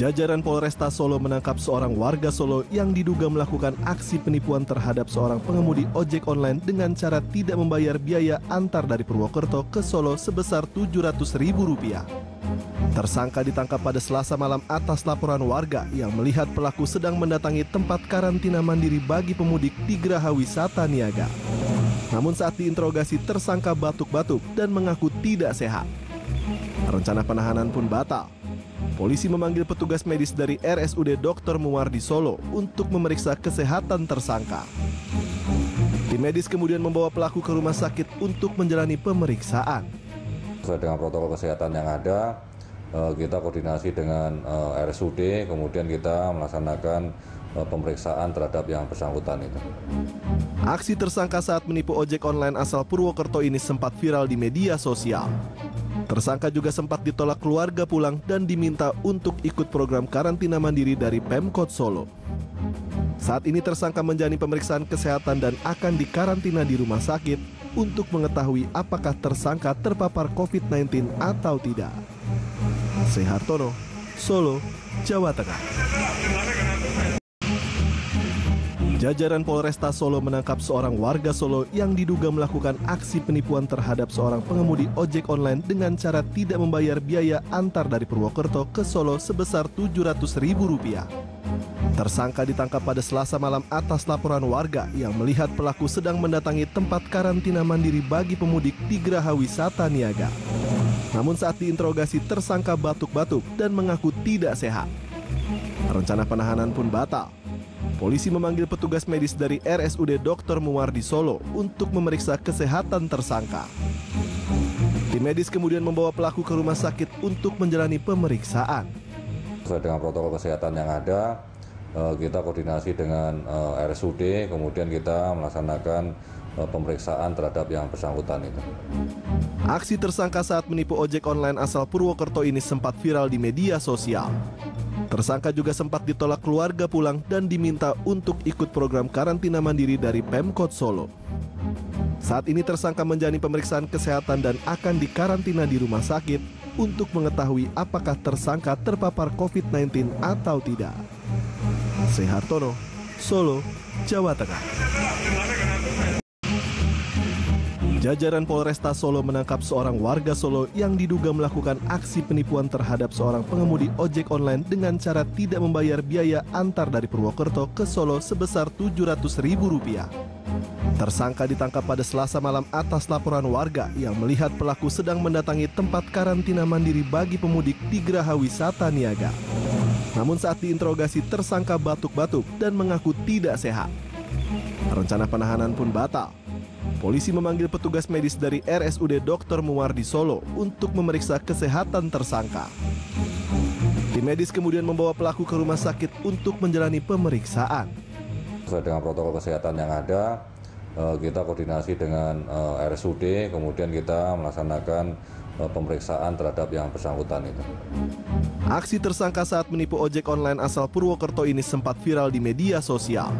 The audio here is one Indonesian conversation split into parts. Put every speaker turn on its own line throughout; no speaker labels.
Jajaran Polresta Solo menangkap seorang warga Solo yang diduga melakukan aksi penipuan terhadap seorang pengemudi ojek online dengan cara tidak membayar biaya antar dari Purwokerto ke Solo sebesar Rp700.000. Tersangka ditangkap pada Selasa malam atas laporan warga yang melihat pelaku sedang mendatangi tempat karantina mandiri bagi pemudik di Geraha Wisata Niaga. Namun saat diinterogasi, tersangka batuk-batuk dan mengaku tidak sehat. Rencana penahanan pun batal. Polisi memanggil petugas medis dari RSUD Dr. Muwardi Solo untuk memeriksa kesehatan tersangka. Tim medis kemudian membawa pelaku ke rumah sakit untuk menjalani pemeriksaan.
Sesuai dengan protokol kesehatan yang ada, kita koordinasi dengan RSUD, kemudian kita melaksanakan pemeriksaan terhadap yang bersangkutan itu.
Aksi tersangka saat menipu ojek online asal Purwokerto ini sempat viral di media sosial. Tersangka juga sempat ditolak keluarga pulang dan diminta untuk ikut program karantina mandiri dari Pemkot Solo. Saat ini tersangka menjalani pemeriksaan kesehatan dan akan dikarantina di rumah sakit untuk mengetahui apakah tersangka terpapar COVID-19 atau tidak. Sehartono, Solo, Jawa Tengah. Jajaran Polresta Solo menangkap seorang warga Solo yang diduga melakukan aksi penipuan terhadap seorang pengemudi ojek online dengan cara tidak membayar biaya antar dari Purwokerto ke Solo sebesar Rp700.000. Tersangka ditangkap pada Selasa malam atas laporan warga yang melihat pelaku sedang mendatangi tempat karantina mandiri bagi pemudik di Geraha Wisata Niaga. Namun saat diinterogasi, tersangka batuk-batuk dan mengaku tidak sehat. Rencana penahanan pun batal. Polisi memanggil petugas medis dari RSUD Dr. Muwardi Solo untuk memeriksa kesehatan tersangka. Tim medis kemudian membawa pelaku ke rumah sakit untuk menjalani pemeriksaan.
Sesuai dengan protokol kesehatan yang ada, kita koordinasi dengan RSUD, kemudian kita melaksanakan pemeriksaan terhadap yang bersangkutan itu.
Aksi tersangka saat menipu ojek online asal Purwokerto ini sempat viral di media sosial. Tersangka juga sempat ditolak keluarga pulang dan diminta untuk ikut program karantina mandiri dari Pemkot Solo. Saat ini tersangka menjalani pemeriksaan kesehatan dan akan dikarantina di rumah sakit untuk mengetahui apakah tersangka terpapar COVID-19 atau tidak. Sehartono, Solo, Jawa Tengah. Jajaran Polresta Solo menangkap seorang warga Solo yang diduga melakukan aksi penipuan terhadap seorang pengemudi ojek online dengan cara tidak membayar biaya antar dari Purwokerto ke Solo sebesar Rp700.000. Tersangka ditangkap pada Selasa malam atas laporan warga yang melihat pelaku sedang mendatangi tempat karantina mandiri bagi pemudik di Geraha Wisata Niaga. Namun saat diinterogasi, tersangka batuk-batuk dan mengaku tidak sehat. Rencana penahanan pun batal. Polisi memanggil petugas medis dari RSUD Dr. Muwardi Solo untuk memeriksa kesehatan tersangka. Tim medis kemudian membawa pelaku ke rumah sakit untuk menjalani pemeriksaan.
Sesuai dengan protokol kesehatan yang ada, kita koordinasi dengan RSUD, kemudian kita melaksanakan pemeriksaan terhadap yang bersangkutan itu.
Aksi tersangka saat menipu ojek online asal Purwokerto ini sempat viral di media sosial.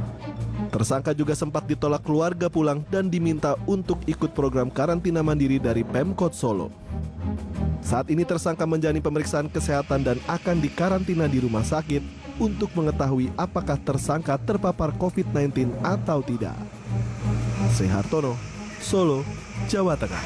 Tersangka juga sempat ditolak keluarga pulang dan diminta untuk ikut program karantina mandiri dari Pemkot Solo. Saat ini tersangka menjalani pemeriksaan kesehatan dan akan dikarantina di rumah sakit untuk mengetahui apakah tersangka terpapar COVID-19 atau tidak. Sehartono, Solo, Jawa Tengah.